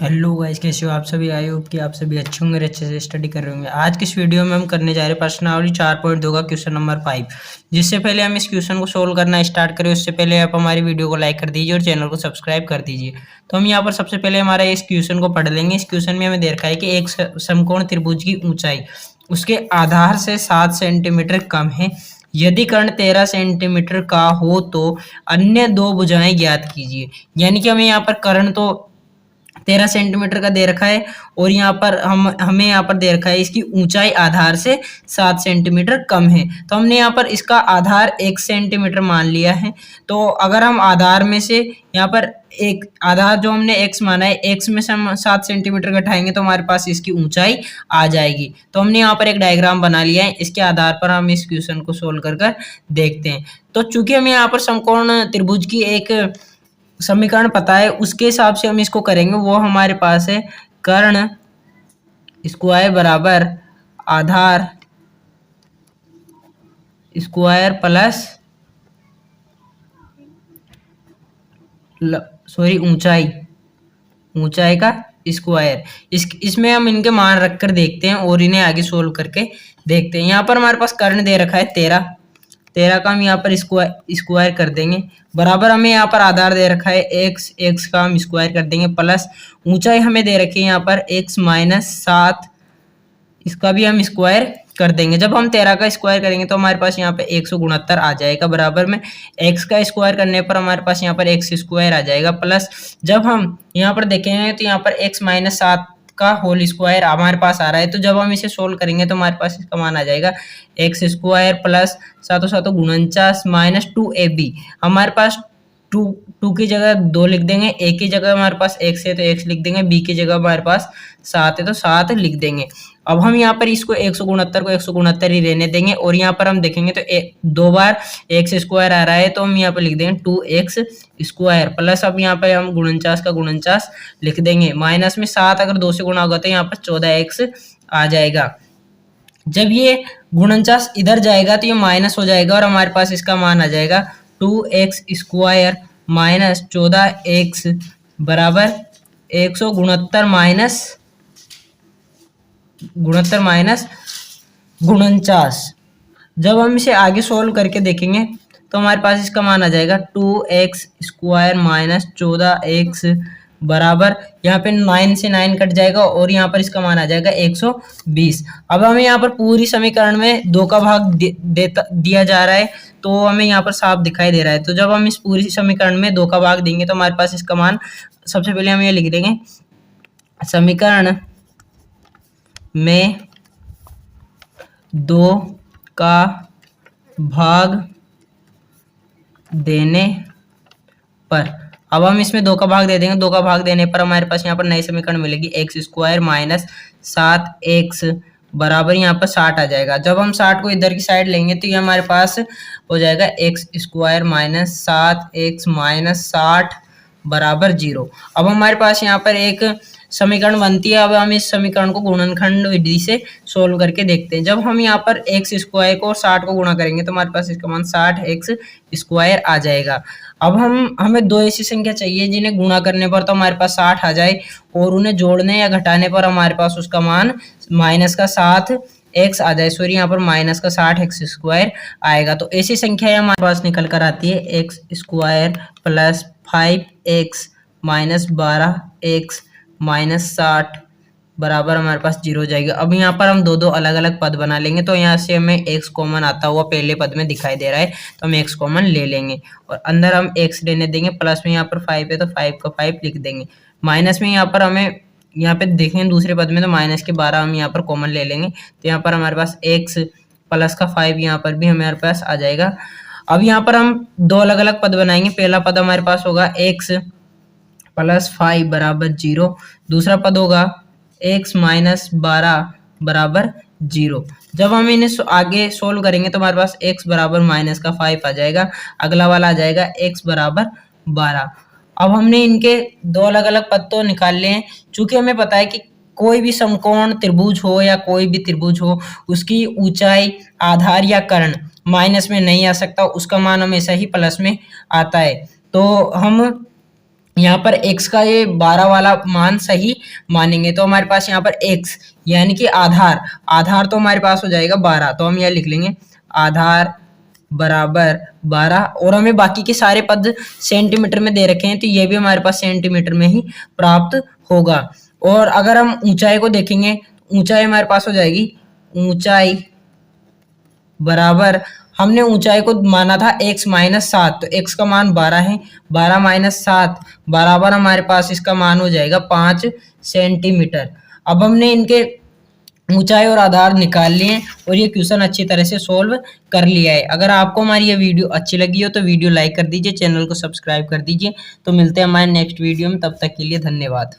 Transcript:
Hello guys, कैसे हो आप सभी। आई होप कि आप सभी अच्छे होंगे, अच्छे से स्टडी कर रहे होंगे। आज की इस वीडियो में हम करने जा रहे हैं प्रश्नावली 4.2 का क्वेश्चन नंबर 5। जिससे पहले हम इस क्वेश्चन को सोल्व करना स्टार्ट करें उससे पहले आप हमारी वीडियो को लाइक कर दीजिए और चैनल को सब्सक्राइब कर दीजिए। तो हम यहाँ पर सबसे पहले हमारा इस क्वेश्चन को पढ़ लेंगे। इस क्वेश्चन में हमें दे रखा है कि एक समकोण त्रिभुज की ऊंचाई उसके आधार से 7 सेंटीमीटर कम है। यदि कर्ण 13 सेंटीमीटर का हो तो अन्य दो भुजाएं ज्ञात कीजिए। यानी कि हमें यहाँ पर कर्ण तो 13 सेंटीमीटर का दे रखा है और यहाँ पर हमें यहाँ पर दे रखा है इसकी ऊंचाई आधार से 7 सेंटीमीटर कम है। तो हमने यहाँ पर इसका आधार 1 सेंटीमीटर मान लिया है। तो अगर हम आधार में से यहाँ पर एक आधार जो हमने x माना है, x में से हम 7 सेंटीमीटर घटाएंगे तो हमारे पास इसकी ऊंचाई आ जाएगी। तो हमने यहाँ पर एक डायग्राम बना लिया है। इसके आधार पर हम इस क्वेश्चन को सोल्व कर देखते हैं। तो चूंकि हमें यहाँ पर समकोण त्रिभुज की एक समीकरण पता है, उसके हिसाब से हम इसको करेंगे। वो हमारे पास है कर्ण स्क्वायर बराबर आधार स्क्वायर प्लस ऊंचाई का स्क्वायर। इसमें हम इनके मान रखकर देखते हैं और इन्हें आगे सोल्व करके देखते हैं। यहाँ पर हमारे पास कर्ण दे रखा है 13 का हम यहाँ पर स्क्वायर कर देंगे, बराबर हमें यहाँ पर आधार दे रखा है x का हम स्क्वायर कर देंगे, प्लस ऊंचाई हमें दे रखी है यहाँ पर x माइनस 7, इसका भी हम स्क्वायर कर देंगे। जब हम 13 का स्क्वायर करेंगे तो हमारे पास यहाँ पे 169 आ जाएगा, बराबर में x का स्क्वायर करने पर हमारे पास यहाँ पर x स्क्वायर आ जाएगा, प्लस जब हम यहाँ पर देखेंगे तो यहाँ पर x माइनस 7 का होल स्क्वायर हमारे पास आ रहा है। तो जब हम इसे सोल्व करेंगे तो हमारे पास इसका मान आ जाएगा x square plus 7 7 49 minus 2ab। हमारे पास टू की जगह 2 लिख देंगे, ए की जगह हमारे पास x है तो x लिख देंगे, बी की जगह हमारे पास 7 है तो 7 लिख देंगे। अब हम यहाँ पर इसको 169 को 169 ही रहने देंगे और यहाँ पर हम देखेंगे तो दो बार एक्स स्क्वायर आ रहा है तो हम यहाँ पर लिख देंगे 2x स्क्वायर, प्लस अब यहाँ पर हम 49 का 49 लिख देंगे, माइनस में 7 अगर 2 से गुणा होगा तो यहाँ पर 14x आ जाएगा। जब ये 49 इधर जाएगा तो ये माइनस हो जाएगा और हमारे पास इसका मान आ जाएगा 2x स्क्वायर माइनस 14x बराबर 169 माइनस 49। जब हम इसे आगे सोल्व करके देखेंगे तो हमारे पास इसका मान आ जाएगा 2x स्क्वायर माइनस 14x बराबर यहाँ पे 9 से 9 कट जाएगा और यहाँ पर इसका मान आ जाएगा 120। अब हमें यहाँ पर पूरी समीकरण में 2 का भाग दिया जा रहा है तो हमें यहाँ पर साफ दिखाई दे रहा है। तो जब हम इस पूरी समीकरण में 2 का भाग देंगे तो हमारे पास इसका मान, सबसे पहले हम ये लिख देंगे समीकरण में 2 का भाग देने पर, अब हम इसमें 2 का भाग दे देंगे। 2 का भाग देने पर हमारे पास यहाँ पर नई समीकरण मिलेगी एक्स स्क्वायर माइनस 7x बराबर यहाँ पर 60 आ जाएगा। जब हम 60 को इधर की साइड लेंगे तो ये हमारे पास हो जाएगा x square minus 7x minus 60 बराबर 0। अब हमारे पास यहाँ पर एक समीकरण बनती है। अब हम इस समीकरण को गुणनखंड विधि से सोल्व करके देखते हैं। जब हम यहाँ पर एक्स स्क्वायर को 60 को गुणा करेंगे तो हमारे पास इसका मान 60x स्क्वायर आ जाएगा। अब हमें दो ऐसी संख्या चाहिए जिन्हें गुणा करने पर तो हमारे पास 60 आ जाए और उन्हें जोड़ने या घटाने पर हमारे पास उसका मान माइनस का 7x आ जाए, सॉरी यहाँ पर माइनस का 60x स्क्वायर आएगा। तो ऐसी संख्या हमारे पास निकल कर आती है x square plus 5x minus 12x minus 60 बराबर हमारे पास 0 हो जाएगा। अब यहाँ पर हम दो अलग अलग पद बना लेंगे तो यहाँ से हमें x कॉमन आता हुआ पहले पद में दिखाई दे रहा है तो हम x कॉमन ले लेंगे और अंदर हम x लेने देंगे, प्लस में यहाँ पर 5 है तो 5 का 5 लिख देंगे, माइनस में यहाँ पर हमें यहाँ पे देखें दूसरे पद में तो माइनस के 12 हम यहाँ पर कॉमन ले लेंगे तो यहाँ पर हमारे पास x प्लस का 5 यहाँ पर भी हमारे पास आ जाएगा। अब यहाँ पर हम दो अलग अलग पद बनाएंगे। पहला पद हमारे पास होगा x प्लस 5 बराबर 0, दूसरा पद होगा x माइनस 12 बराबर 0। जब हम इन्हें आगे सोल्व करेंगे तो हमारे पास x बराबर माइनस का 5 आ जाएगा, अगला वाला आ जाएगा x बराबर 12। अब हमने इनके दो अलग अलग पद तो निकाल लिए हैं। चूंकि हमें पता है कि कोई भी समकोण त्रिभुज हो या कोई भी त्रिभुज हो उसकी ऊंचाई आधार या कर्ण माइनस में नहीं आ सकता, उसका मान हमेशा ही प्लस में आता है। तो हम यहाँ पर x का ये 12 वाला मान सही मानेंगे तो हमारे पास यहाँ पर x यानी कि आधार तो हमारे पास हो जाएगा 12, तो हम यह लिख लेंगे आधार बराबर 12, और हमें बाकी के सारे पद सेंटीमीटर में दे रखे हैं तो ये भी हमारे पास सेंटीमीटर में ही प्राप्त होगा। और अगर हम ऊंचाई को देखेंगे, ऊंचाई हमारे पास हो जाएगी, ऊंचाई बराबर, हमने ऊंचाई को माना था x माइनस 7, तो x का मान 12 है, 12 माइनस 7 बराबर हमारे पास इसका मान हो जाएगा 5 सेंटीमीटर। अब हमने इनके ऊंचाई और आधार निकाल लिए और ये क्वेश्चन अच्छी तरह से सोल्व कर लिया है। अगर आपको हमारी ये वीडियो अच्छी लगी हो तो वीडियो लाइक कर दीजिए, चैनल को सब्सक्राइब कर दीजिए। तो मिलते हैं हमारे नेक्स्ट वीडियो में, तब तक के लिए धन्यवाद।